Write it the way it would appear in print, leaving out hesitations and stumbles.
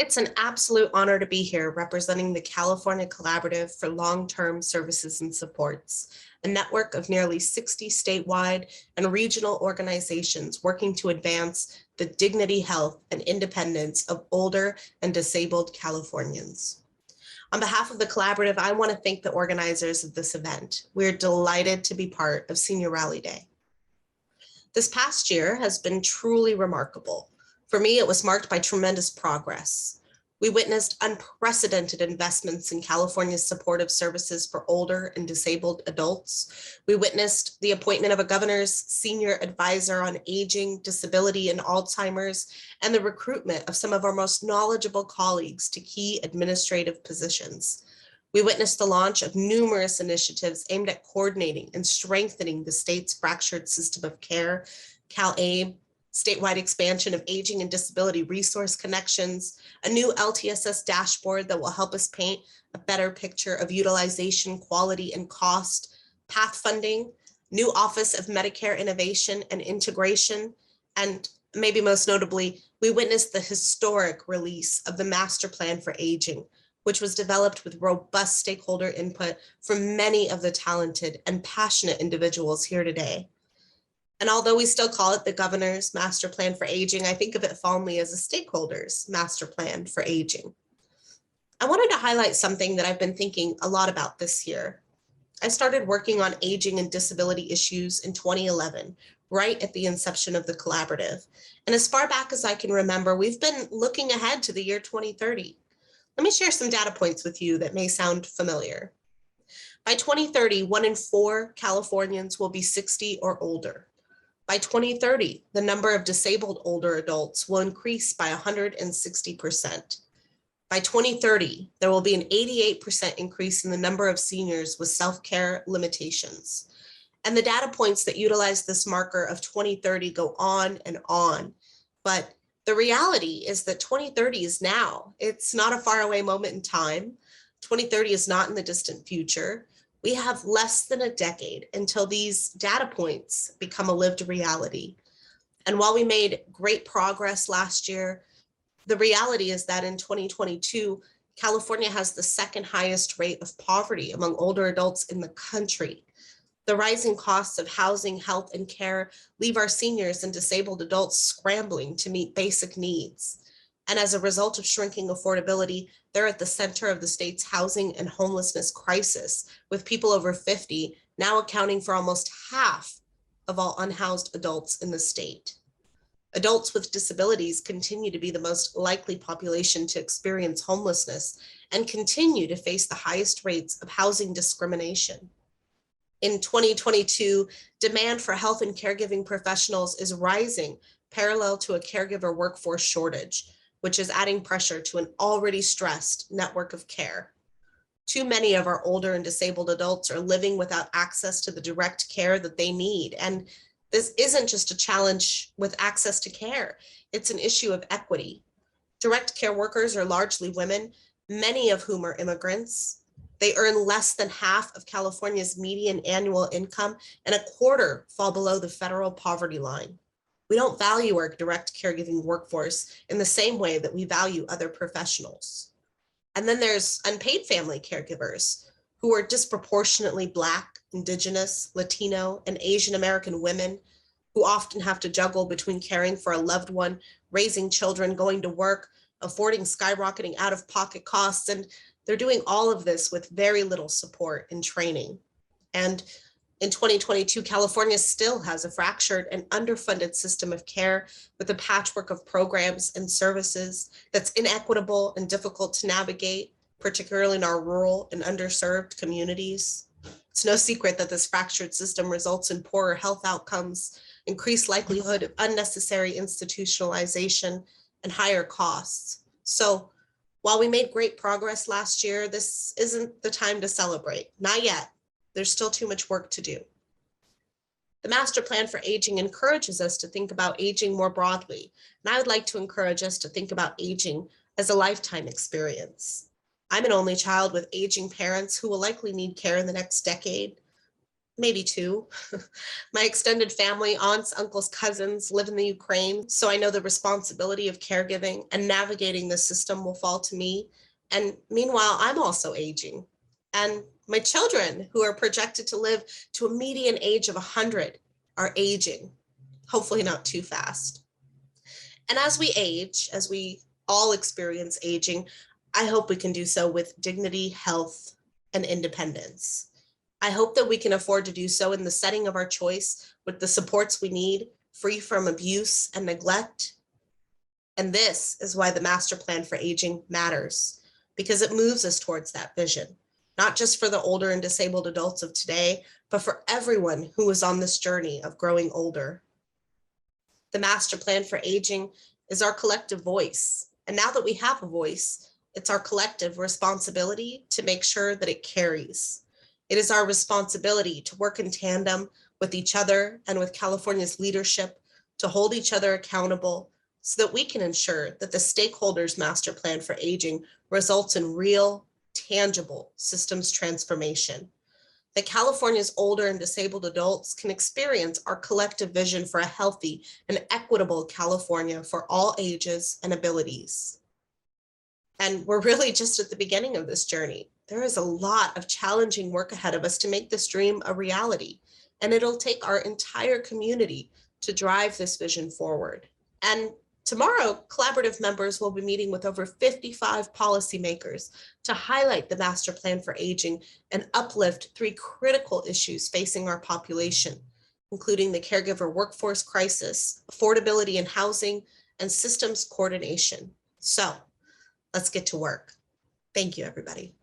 It's an absolute honor to be here representing the California Collaborative for Long-Term Services and Supports, a network of nearly 60 statewide and regional organizations working to advance the dignity, health, and independence of older and disabled Californians. On behalf of the Collaborative, I want to thank the organizers of this event. We're delighted to be part of Senior Rally Day. This past year has been truly remarkable. For me, it was marked by tremendous progress. We witnessed unprecedented investments in California's supportive services for older and disabled adults. We witnessed the appointment of a governor's senior advisor on aging, disability, and Alzheimer's, and the recruitment of some of our most knowledgeable colleagues to key administrative positions. We witnessed the launch of numerous initiatives aimed at coordinating and strengthening the state's fractured system of care, CalAIM, statewide expansion of aging and disability resource connections, a new LTSS dashboard that will help us paint a better picture of utilization, quality, and cost, path funding, new Office of Medicare Innovation and Integration, and maybe most notably, we witnessed the historic release of the Master Plan for Aging, which was developed with robust stakeholder input from many of the talented and passionate individuals here today. And although we still call it the Governor's Master Plan for Aging, I think of it fondly as a stakeholder's Master Plan for Aging. I wanted to highlight something that I've been thinking a lot about this year. I started working on aging and disability issues in 2011, right at the inception of the Collaborative. And as far back as I can remember, we've been looking ahead to the year 2030. Let me share some data points with you that may sound familiar. By 2030, 1 in 4 Californians will be 60 or older. By 2030, the number of disabled older adults will increase by 160%. By 2030, there will be an 88% increase in the number of seniors with self-care limitations. And the data points that utilize this marker of 2030 go on and on. But the reality is that 2030 is now. It's not a faraway moment in time. 2030 is not in the distant future. We have less than a decade until these data points become a lived reality. And while we made great progress last year, the reality is that in 2022, California has the second highest rate of poverty among older adults in the country. The rising costs of housing, health, and care leave our seniors and disabled adults scrambling to meet basic needs. And as a result of shrinking affordability, they're at the center of the state's housing and homelessness crisis, with people over 50 now accounting for almost half of all unhoused adults in the state. Adults with disabilities continue to be the most likely population to experience homelessness and continue to face the highest rates of housing discrimination. In 2022, demand for health and caregiving professionals is rising parallel to a caregiver workforce shortage, which is adding pressure to an already stressed network of care. Too many of our older and disabled adults are living without access to the direct care that they need. And this isn't just a challenge with access to care, it's an issue of equity. Direct care workers are largely women, many of whom are immigrants. They earn less than half of California's median annual income, and a quarter fall below the federal poverty line. We don't value our direct caregiving workforce in the same way that we value other professionals. And then there's unpaid family caregivers who are disproportionately Black, Indigenous, Latino, and Asian American women who often have to juggle between caring for a loved one, raising children, going to work, affording skyrocketing out-of-pocket costs, and they're doing all of this with very little support and training. And in 2022, California still has a fractured and underfunded system of care with a patchwork of programs and services that's inequitable and difficult to navigate, particularly in our rural and underserved communities. It's no secret that this fractured system results in poorer health outcomes, increased likelihood of unnecessary institutionalization, and higher costs. So while we made great progress last year, this isn't the time to celebrate. Not yet. There's still too much work to do. The Master Plan for Aging encourages us to think about aging more broadly, and I would like to encourage us to think about aging as a lifetime experience. I'm an only child with aging parents who will likely need care in the next decade. maybe two. My extended family, aunts, uncles, cousins live in the Ukraine, so I know the responsibility of caregiving and navigating the system will fall to me. And meanwhile, I'm also aging. And my children, who are projected to live to a median age of 100, are aging, hopefully not too fast. And as we age, as we all experience aging, I hope we can do so with dignity, health, and independence. I hope that we can afford to do so in the setting of our choice with the supports we need, free from abuse and neglect. And this is why the Master Plan for Aging matters, because it moves us towards that vision, not just for the older and disabled adults of today, but for everyone who is on this journey of growing older. The Master Plan for Aging is our collective voice. And now that we have a voice, it's our collective responsibility to make sure that it carries. It is our responsibility to work in tandem with each other and with California's leadership to hold each other accountable so that we can ensure that the stakeholders' Master Plan for Aging results in real, tangible systems transformation. That California's older and disabled adults can experience our collective vision for a healthy and equitable California for all ages and abilities. And we're really just at the beginning of this journey. There is a lot of challenging work ahead of us to make this dream a reality, and it'll take our entire community to drive this vision forward. And tomorrow, collaborative members will be meeting with over 55 policymakers to highlight the Master Plan for Aging and uplift 3 critical issues facing our population, including the caregiver workforce crisis, affordability in housing, and systems coordination. So let's get to work. Thank you, everybody.